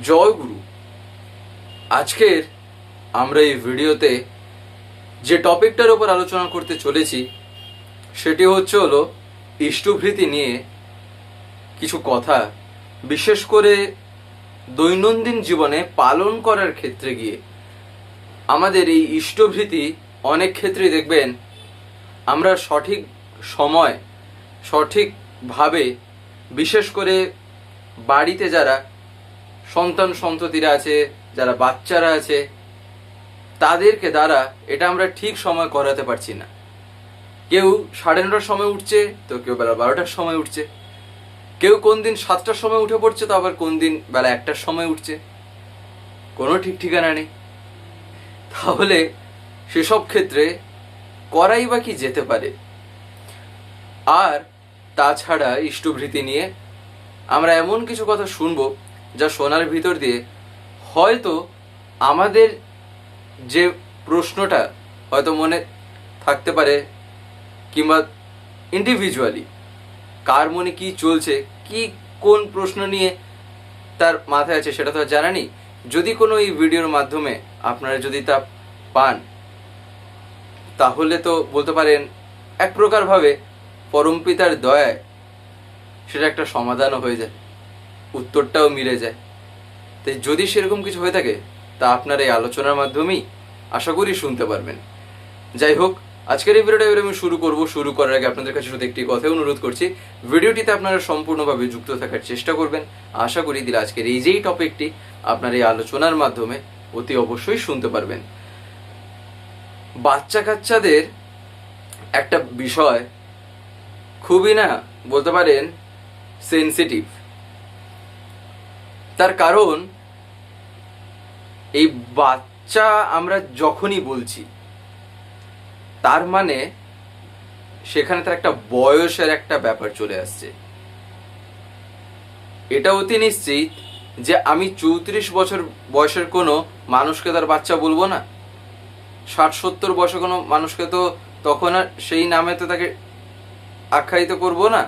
জয় গুরু। আজকের আমরা এই ভিডিওতে যে টপিকটার উপর আলোচনা করতে চলেছি সেটি হলো ইষ্টভৃতি নিয়ে কিছু কথা, বিশেষ করে দৈনন্দিন জীবনে পালন করার ক্ষেত্রে গিয়ে আমাদের এই ইষ্টভৃতি অনেক ক্ষেত্রেই দেখবেন আমরা সঠিক সময় সঠিকভাবে, বিশেষ করে বাড়িতে যারা সন্তান সন্ততিরা আছে, যারা বাচ্চারা আছে, তাদেরকে দ্বারা এটা আমরা ঠিক সময় করাতে পারছি না। কেউ 9:30টার সময় উঠছে, তো কেউ বেলা 12টার সময় উঠছে, কেউ কোন দিন 7টার সময় উঠে পড়ছে, তো আবার কোন দিন বেলা 1টার সময় উঠছে, কোনো ঠিক ঠিকানা নেই। তাহলে সেসব ক্ষেত্রে করাই বা কি যেতে পারে? আর তাছাড়া ইষ্টভৃতি নিয়ে আমরা এমন কিছু কথা শুনবো যা শোনার ভিতর দিয়ে হয়তো আমাদের যে প্রশ্নটা হয়তো মনে থাকতে পারে, কিংবা ইন্ডিভিজুয়ালি কার মনে কি চলছে, কি কোন প্রশ্ন নিয়ে তার মাথায় আছে সেটা তো আর জানা নেই। যদি কোনো এই ভিডিওর মাধ্যমে আপনারা যদি তা পান, তাহলে তো বলতে পারেন এক প্রকারভাবে পরমপিতার দয়ায় সেটা একটা সমাধানও হয়ে যায়, উত্তরটাও মিলে যায়। তাই যদি সেরকম কিছু হয়ে থাকে তা আপনার এই আলোচনার মাধ্যমেই আশা করি শুনতে পারবেন। যাই হোক, আজকের এই ভিডিওটা এবার আমি শুরু করার আগে আপনাদের কাছে শুধু একটি কথা অনুরোধ করছি, ভিডিওটিতে আপনারা সম্পূর্ণভাবে যুক্ত থাকার চেষ্টা করবেন। আশা করি দিলে আজকের এই যেই টপিকটি আপনার এই আলোচনার মাধ্যমে অতি অবশ্যই শুনতে পারবেন। বাচ্চা কাচ্চাদের একটা বিষয় খুবই বলতে পারেন সেনসিটিভ। তার কারণ এই বাচ্চা আমরা যখনই বলছি, তার মানে সেখানে তার একটা বয়সের একটা ব্যাপার চলে আসছে। এটা অতি নিশ্চিত যে আমি 34 বছর বয়সের কোনো মানুষকে তার বাচ্চা বলবো না। 60-70 বয়সের কোনো মানুষকে তো তখন আর সেই নামে তো তাকে আখ্যায়িত করব না।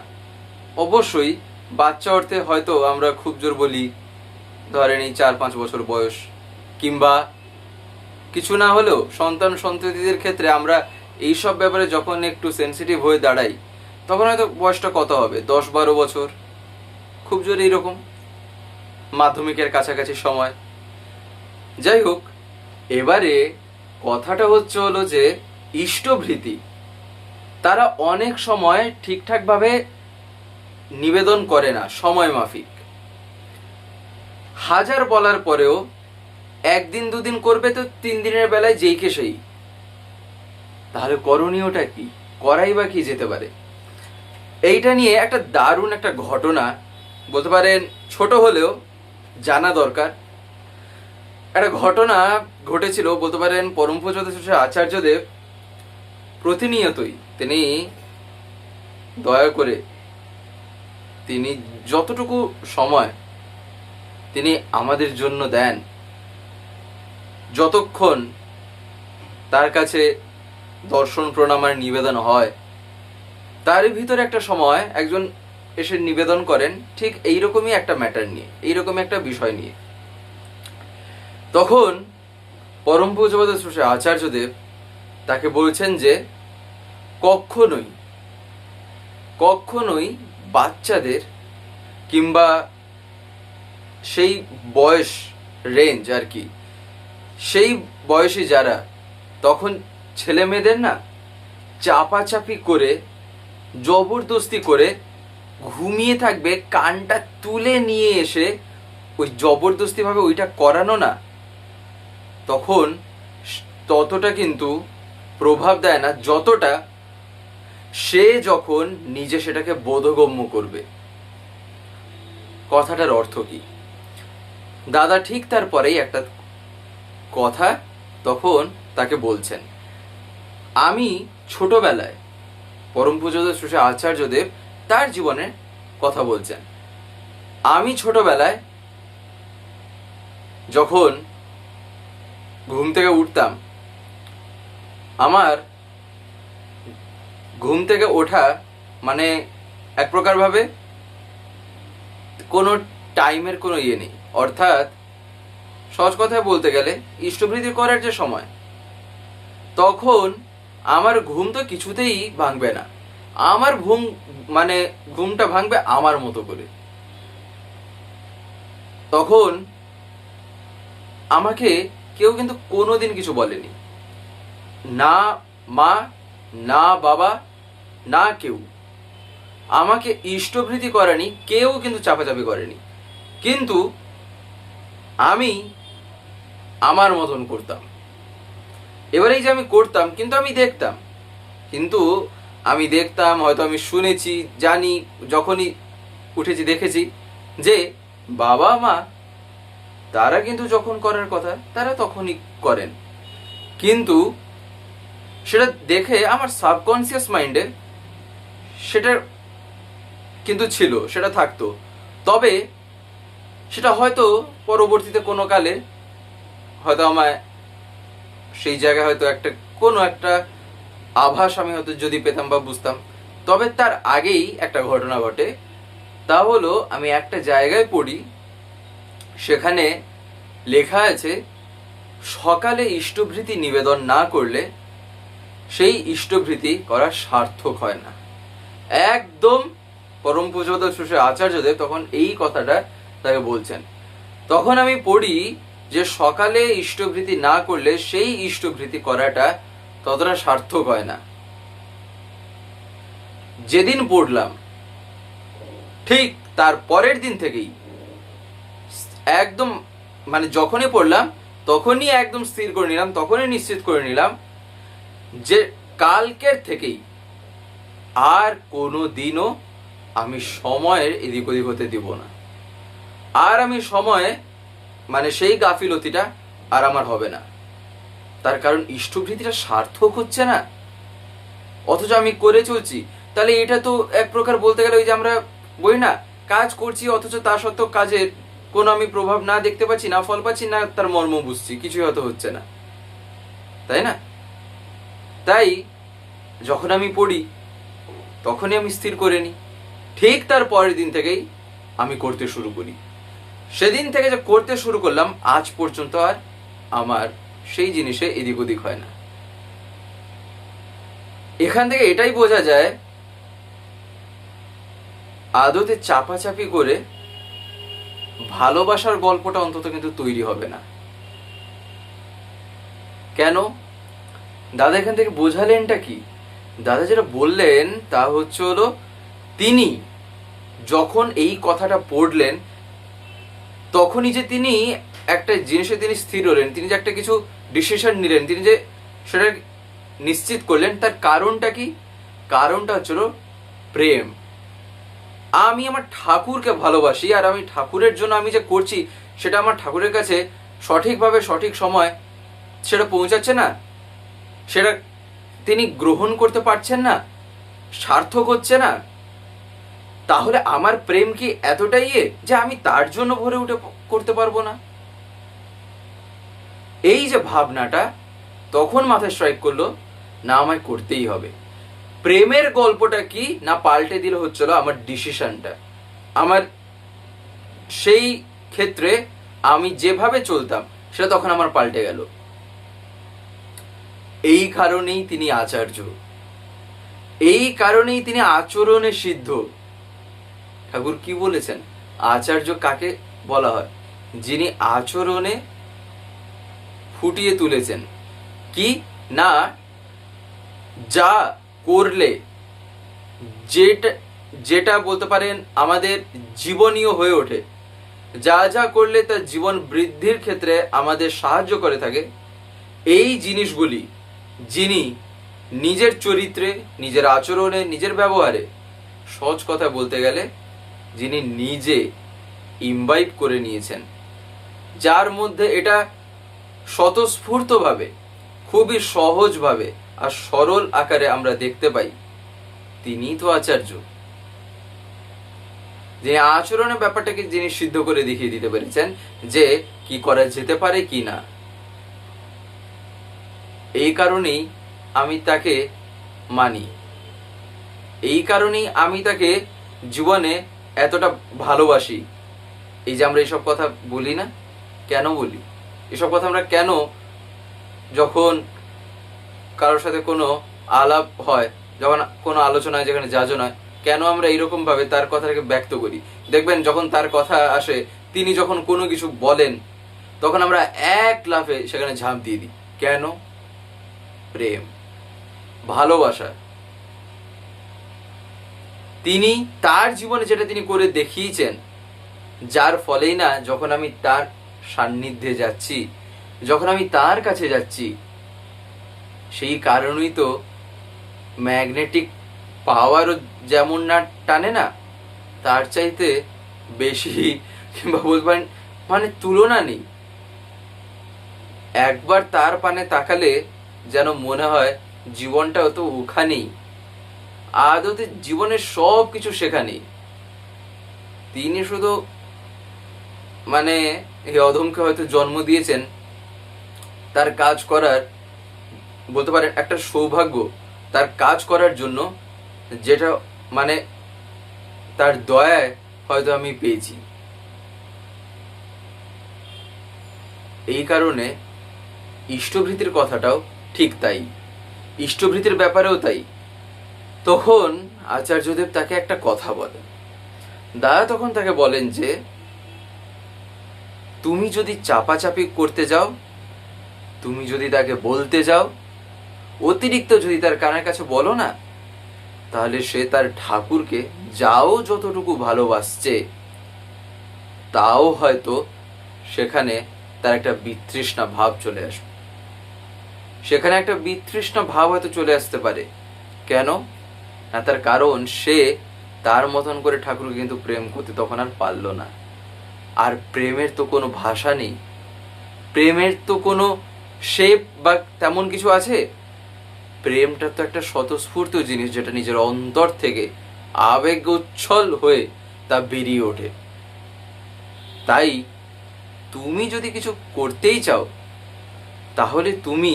অবশ্যই বাচ্চা অর্থে হয়তো আমরা খুব জোর বলি ধরেন এই 4-5 বছর বয়স, কিংবা কিছু না হলেও সন্তান সন্ততিদের ক্ষেত্রে আমরা এইসব ব্যাপারে যখন একটু সেন্সিটিভ হয়ে দাঁড়াই, তখন হয়তো বয়সটা কত হবে, 10-12 বছর, খুব জোরে এইরকম মাধ্যমিকের কাছাকাছি সময়। যাই হোক, এবারে কথাটা হলো যে ইষ্টভৃতি তারা অনেক সময় ঠিকঠাকভাবে নিবেদন করে না সময় মাফিক। হাজার বলার পরেও 1 দিন 2 দিন করবে, তো 3 দিনের বেলায় যেইকে সেই। তাহলে করণীয়টা কি, করাই বা কি যেতে পারে? এইটা নিয়ে একটা দারুণ একটা ঘটনা, বলতে পারেন ছোট হলেও জানা দরকার। একটা ঘটনা ঘটেছিল, বলতে পারেন পরম পূজ্য আচার্যদেব প্রতিনিয়তই তিনি দয়া করে তিনি যতটুকু সময় তিনি আমাদের জন্য দেন, যতক্ষণ তার কাছে দর্শন প্রণাম আর নিবেদন হয়, তার ভিতরে একটা সময় একজন এসে নিবেদন করেন ঠিক এইরকমই একটা ম্যাটার নিয়ে, এইরকমই একটা বিষয় নিয়ে। তখন পরম পূজ্যপাদ শ্রী আচার্যদেব তাকে বলছেন যে কখনোই বাচ্চাদের, কিংবা সেই বয়স রেঞ্জ আর কি, সেই বয়সী যারা তখন ছেলে মেয়েদের চাপাচাপি করে জবরদস্তি করে ঘুমিয়ে থাকবে, কানটা তুলে নিয়ে এসে ওই জবরদস্তিভাবে ওইটা করানো তখন ততটা কিন্তু প্রভাব দেয় না যতটা সে যখন নিজে সেটাকে বোধগম্য করবে। কথাটার অর্থ কি? দাদা ঠিক তারপরেই একটা কথা তখন তাকে বলছেন। আমি ছোটবেলায় পরম পূজ্য শ্রী আচার্যদেব তার জীবনে কথা বলছেন। আমি ছোটবেলায় যখন ঘুম থেকে উঠতাম, আমার ঘুম থেকে ওঠা মানে এক প্রকার ভাবে কোনো টাইমের কোনো ইয়ে নেই। অর্থাৎ সহজ কথায় বলতে গেলে ইষ্টভৃতি করার যে সময়, তখন আমার ঘুম তো কিছুতেই ভাঙবে না। আমার ঘুমটা ভাঙবে আমার মতো করে। তখন আমাকে কেউ কিন্তু কোনোদিন কিছু বলেনি, না মা, না বাবা, না কেউ আমাকে ইষ্টভৃতি করেনি, কেউ কিন্তু চাপাচাপি করেনি। কিন্তু আমি আমার মতন করতাম। এবারে এই যে আমি করতাম, কিন্তু আমি দেখতাম, হয়তো আমি শুনেছি, জানি, যখনই উঠেছি দেখেছি যে বাবা মা তারা কিন্তু যখন করার কথা তারা তখনই করেন। কিন্তু সেটা দেখে আমার সাবকনসিয়াস মাইন্ডে সেটা কিন্তু ছিল, সেটা থাকতো। তবে সেটা হয়তো পরবর্তীতে কোনো কালে হয়তো আমায় সেই জায়গায় হয়তো কোনো একটা আভাস আমি হয়তো যদি পেতাম বা বুঝতাম। তবে তার আগেই একটা ঘটনা ঘটে। তা হলো, আমি একটা জায়গায় পড়ি, সেখানে লেখা আছে সকালে ইষ্টভৃতি নিবেদন না করলে সেই ইষ্টভৃতি করা সার্থক হয় না। একদম পরম পূজ্যপাদ শ্রী আচার্যদেব তখন এই কথাটা তাকে বলছেন। তখন আমি পড়ি যে সকালে ইষ্টভৃতি না করলে সেই ইষ্টভৃতি করাটা ততটা সার্থক হয় না। যেদিন পড়লাম ঠিক তার পরের দিন থেকেই একদম যখনই পড়লাম তখনই একদম স্থির করে নিলাম, তখনই নিশ্চিত করে নিলাম যে কালকের থেকেই আর কোনো দিনও আমি সময়ের এদিক ওদিক হতে দিব না। আর আমি সময়ে সেই গাফিলতিটা আর আমার হবে না। তার কারণ ইষ্টভৃতিটা সার্থক হচ্ছে না, অথচ আমি করে চলছি। তাহলে এটা তো এক প্রকার বলতে গেলে ওই যে আমরা বলি না, কাজ করছি অথচ তা সত্ত্বেও কাজের কোনো আমি প্রভাব না দেখতে পাচ্ছি, না ফল পাচ্ছি, না তার মর্ম বুঝছি, কিছুই হয়তো হচ্ছে না, তাই না? তাই যখন আমি পড়ি তখনই আমি স্থির করে নিই, ঠিক তার পরের দিন থেকেই আমি করতে শুরু করি। সেদিন থেকে যে করতে শুরু করলাম আজ পর্যন্ত আর আমার সেই জিনিসে এদিক ওদিক হয় না। এখান থেকে এটাই বোঝা যায় আদতে চাপাচাপি করে ভালোবাসার গল্পটা অন্তত কিন্তু তৈরি হবে না। কেন? দাদা এখান থেকে বোঝালেনটা কি? দাদা যেটা বললেন তা হলো, তিনি যখন এই কথাটা পড়লেন তখনই যে তিনি একটা জিনিসে তিনি স্থির হলেন, তিনি যে একটা কিছু ডিসিশন নিলেন, তিনি যে সেটা নিশ্চিত করলেন, তার কারণটা কি? কারণটা হচ্ছিল প্রেম। আমি আমার ঠাকুরকে ভালোবাসি, আর আমি ঠাকুরের জন্য আমি যে করছি সেটা আমার ঠাকুরের কাছে সঠিকভাবে সঠিক সময় সেটা পৌঁছাচ্ছে না, সেটা তিনি গ্রহণ করতে পারছেন না, সার্থক হচ্ছে না। তাহলে আমার প্রেম কি এতটাই যে আমি তার জন্য ভরে উঠে করতে পারবো না? এই যে ভাবনাটা তখন মাথায় স্ট্রাইক করলো, না আমায় করতেই হবে। প্রেমের গল্পটা কি না পাল্টে দিল হচ্ছিল আমার ডিসিশনটা। আমার সেই ক্ষেত্রে আমি যেভাবে চলতাম সেটা তখন আমার পাল্টে গেল। এই কারণেই তিনি আচার্য, এই কারণেই তিনি আচরণে সিদ্ধ। ঠাকুর কি বলেছেন? আচার্য কাকে বলা হয়? যিনি আচরণে ফুটিয়ে তুলেছেন কি না, যা করলে যেটা বলতে পারেন আমাদের জীবনীয় হয়ে ওঠে, যা যা করলে তার জীবন বৃদ্ধির ক্ষেত্রে আমাদের সাহায্য করে থাকে, এই জিনিসগুলি যিনি নিজের চরিত্রে, নিজের আচরণে, নিজের ব্যবহারে, সহজ কথা বলতে গেলে যিনি নিজে ইমবাইব করে নিয়েছেন, যার মধ্যে এটা স্বতঃস্ফূর্তভাবে, খুবই সহজভাবে আর সরল আকারে আমরা দেখতে পাই, তিনিই তো আচার্য। যে আচরণের ব্যাপারটাকে যিনি সিদ্ধ করে দেখিয়ে দিতে পেরেছেন যে কি করা যেতে পারে কি না। এই কারণেই আমি তাকে মানি, এই কারণেই আমি তাকে জীবনে এতটা ভালোবাসি, এই যে আমরা এইসব কথা বলি না, কেন বলি এসব কথা? আমরা কেন যখন কারোর সাথে কোনো আলাপ হয়, যখন কোনো আলোচনা হয়, যেখানে যাজন হয়, কেন আমরা এইরকম ভাবে তার কথাটাকে ব্যক্ত করি? দেখবেন যখন তার কথা আসে, তিনি যখন কোনো কিছু বলেন, তখন আমরা এক লাফে সেখানে ঝাঁপ দিয়ে দিই। কেন? প্রেম, ভালোবাসা। তিনি তার জীবনে যেটা তিনি করে দেখিয়েছেন, যার ফলেই না যখন আমি তার সান্নিধ্যে যাচ্ছি, যখন আমি তার কাছে যাচ্ছি, সেই কারণেই তো ম্যাগনেটিক পাওয়ারও যেমন না টানে না, তার চাইতে বেশি, কিংবা বলতে পারেন মানে তুলনা নেই। একবার তার পানে তাকালে যেন মনে হয় জীবনটাও তো ওখানেই, আদতে জীবনের সব কিছু সেখানেই। তিনি শুধু মানে এই অধমকে হয়তো জন্ম দিয়েছেন তার কাজ করার, বলতে পারেন একটা সৌভাগ্য তার কাজ করার জন্য, যেটা মানে তার দয়ায় হয়তো আমি পেয়েছি। এই কারণে ইষ্টভৃতির কথাটাও ঠিক তাই, ইষ্টভৃতির ব্যাপারেও তাই। তখন আচার্যদেব তাকে একটা কথা বলেন। দাদা তখন তাকে বলেন যে তুমি যদি চাপাচাপি করতে যাও, তুমি যদি তাকে বলতে যাও, অতিরিক্ত যদি তার কানের কাছে বলো না, তাহলে সে তার ঠাকুরকে যাও যতটুকু ভালোবাসছে, তাও হয়তো সেখানে তার একটা বিতৃষ্ণা ভাব চলে আসবে। সেখানে একটা বিতৃষ্ণা ভাব হয়তো চলে আসতে পারে। কেন না? তার কারণ সে তার মতন করে ঠাকুরকে কিন্তু প্রেম করতে তখন আর পারল না। আর প্রেমের তো কোনো ভাষা নেই, প্রেমের তো কোনো শেপ বা তেমন কিছু আছে? প্রেমটা তো একটা স্বতঃস্ফূর্ত জিনিস, যেটা নিজের অন্তর থেকে আবেগ উচ্ছল হয়ে তা বেরিয়ে ওঠে। তাই তুমি যদি কিছু করতেই চাও, তাহলে তুমি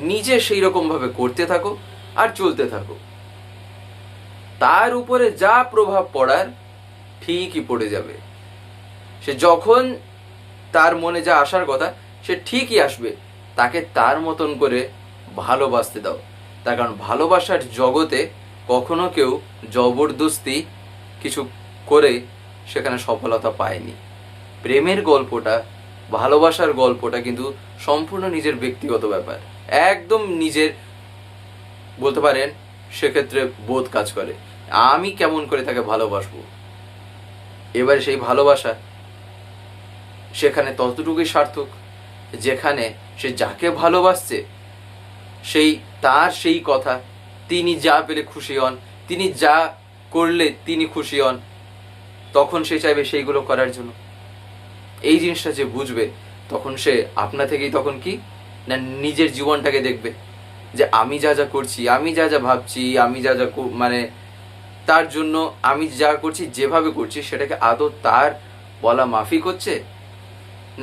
নিজে সেই রকম ভাবে করতে থাকো আর চলতে থাকো। তার উপরে যা প্রভাব পড়ার ঠিকই পড়ে যাবে। সে যখন তার মনে যা আসার কথা সে ঠিকই আসবে। তাকে তার মতন করে ভালোবাসতে দাও। তার কারণ ভালোবাসার জগতে কখনো কেউ জবরদস্তি কিছু করে সেখানে সফলতা পায়নি। প্রেমের গল্পটা, ভালোবাসার গল্পটা কিন্তু সম্পূর্ণ নিজের ব্যক্তিগত ব্যাপার, একদম নিজের, বলতে পারেন সেক্ষেত্রে বোধ কাজ করে আমি কেমন করে তাকে ভালোবাসবো। এবারে সেই ভালোবাসা সেখানে ততটুকুই সার্থক যেখানে সে যাকে ভালোবাসছে সেই তার সেই কথা, তিনি যা পেলে খুশি হন, তিনি যা করলে তিনি খুশি হন, তখন সে চাইবে সেইগুলো করার জন্য। এই জিনিসটা যে বুঝবে, তখন সে আপনা থেকেই তখন কি না নিজের জীবনটাকে দেখবে যে আমি যা যা করছি, আমি যা যা ভাবছি, আমি যা যা মানে তার জন্য আমি যা করছি, যেভাবে করছি, সেটাকে আদৌ তার বলা মাফিক হচ্ছে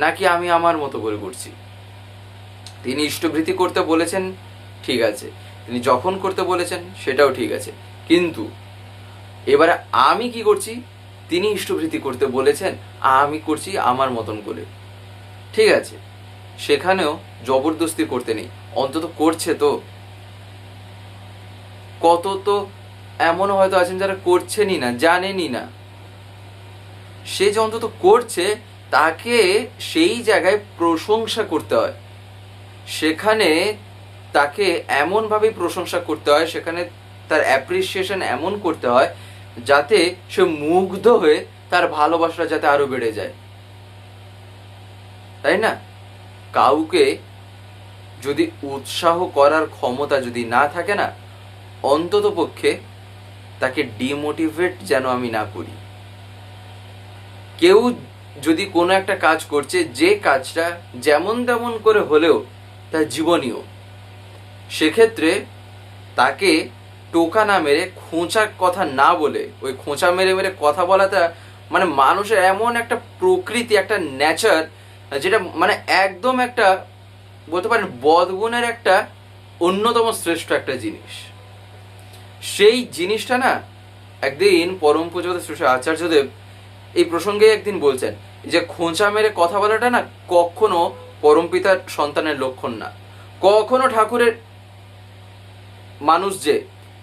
নাকি আমি আমার মতো করে করছি। তিনি ইষ্টভৃতি করতে বলেছেন, ঠিক আছে, তিনি যখন করতে বলেছেন সেটাও ঠিক আছে, কিন্তু এবারে আমি কি করছি? তিনি ইষ্টভৃতি করতে বলেছেন, আমি করছি আমার মতন করে, ঠিক আছে, সেখানেও জবরদস্তি করতে নেই, অন্তত করছে তো। কত তো এমন হয়তো আছেন যারা করছেনই না, জানেনই না। সে যে অন্তত করছে, তাকে সেই জায়গায় প্রশংসা করতে হয়, সেখানে তাকে এমনভাবে প্রশংসা করতে হয়, সেখানে তার অ্যাপ্রিসিয়েশন এমন করতে হয় যাতে সে মুগ্ধ হয়ে তার ভালোবাসাটা যাতে আরো বেড়ে যায়, তাই না? কাউকে যদি উৎসাহ করার ক্ষমতা যদি না থাকে না, অন্তত পক্ষে তাকে ডিমোটিভেট যেন আমি না করি। কেউ যদি কোনো একটা কাজ করছে, যে কাজটা যেমন তেমন করে হলেও তার জীবনীয়, সেক্ষেত্রে তাকে টোকা না মেরে, খোঁচা কথা না বলে, ওই খোঁচা মেরে মেরে কথা বলাটা মানে মানুষের এমন একটা প্রকৃতি, একটা নেচার, যেটা মানে একদম একটা, বলতে পারেন বদগুণের একটা অন্যতম শ্রেষ্ঠ একটা জিনিস। সেই জিনিসটা না একদিন পরম পূজ্য শ্রী আচার্যদেব এই প্রসঙ্গে একদিন বলছেন যে খোঁচা মেরে কথা বলাটা না কখনো পরমপিতার সন্তানের লক্ষণ না। কখনো ঠাকুরের মানুষ যে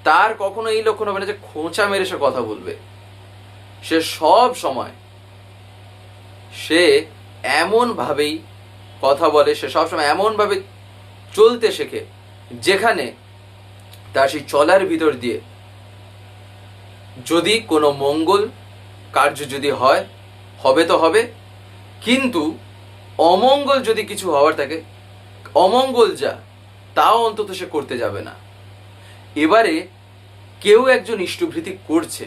তার কখনো এই লক্ষণ হবে না যে খোঁচা মেরে সে কথা বলবে। সে সব সময় সে এমনভাবেই কথা বলে, সে সবসময় এমনভাবে চলতে শেখে যেখানে তার সেই চলার ভিতর দিয়ে যদি কোনো মঙ্গল কার্য যদি হয়, হবে তো হবে, কিন্তু অমঙ্গল যদি কিছু হওয়ার থাকে, অমঙ্গল যা তাও অন্তত সে করতে যাবে না। এবারে কেউ একজন ইষ্টভৃতি করছে,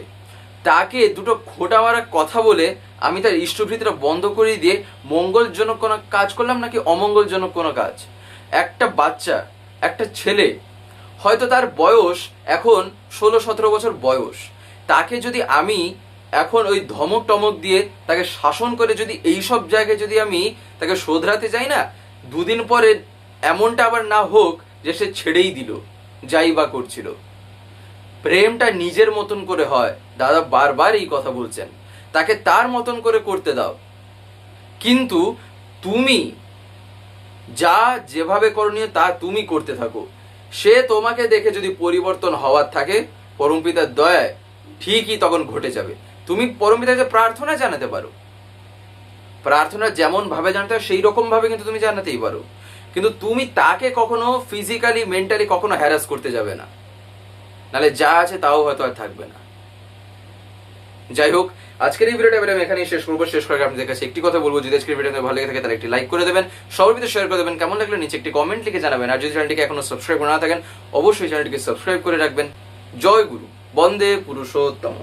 তাকে দুটো খোঁটা মারা কথা বলে আমি তার ইষ্টভৃতিটা বন্ধ করে দিয়ে মঙ্গলজনক কোনো কাজ করলাম নাকি অমঙ্গলজনক কোনো কাজ? একটা বাচ্চা, একটা ছেলে, হয়তো তার বয়স এখন 16-17 বছর বয়স, তাকে যদি আমি এখন ওই ধমক টমক দিয়ে তাকে শাসন করে যদি এইসব জায়গায় যদি আমি তাকে শোধরাতে যাই না, দুদিন পরে এমনটা আবার না হোক যে সে ছেড়েই দিল যাই বা করছিল। প্রেমটা নিজের মতন করে হয়, দাদা বারবার এই কথা বলছেন, তাকে তার মতন করে করতে দাও। কিন্তু তুমি যা যেভাবে করণীয় তা তুমি করতে থাকো। সে তোমাকে দেখে যদি পরিবর্তন হওয়ার থাকে, পরমপিতার দয়ায় ঠিকই তখন ঘটে যাবে। তুমি পরমপিতাকে প্রার্থনা জানাতে পারো, প্রার্থনা যেমন ভাবে জানাতে হয় সেই রকম ভাবে কিন্তু তুমি জানাতেই পারো, কিন্তু তুমি তাকে কখনো ফিজিক্যালি মেন্টালি কখনো হ্যারাস করতে যাবে না, নাহলে যা আছে তাও হয়তো আর থাকবে না। যাই হোক, আজকের এই ভিডিওটা আমি এখানেই শেষ করবো। শেষ করে আপনাদের কাছে একটি কথা বলবো, যদি আজকের ভিডিও ভালো লেগে থাকে তাহলে একটি লাইক করে দেবেন, সবার ভিতরে শেয়ার করে দেবেন, কেমন লাগলো নিচে একটি কমেন্ট লিখে জানাবেন। আর যদি চ্যানেলটিকে এখনো সাবস্ক্রাইব করে না থাকেন অবশ্যই চ্যানেলটিকে সাবস্ক্রাইব করে রাখবেন। জয় গুরু, বন্দে পুরুষোত্তম।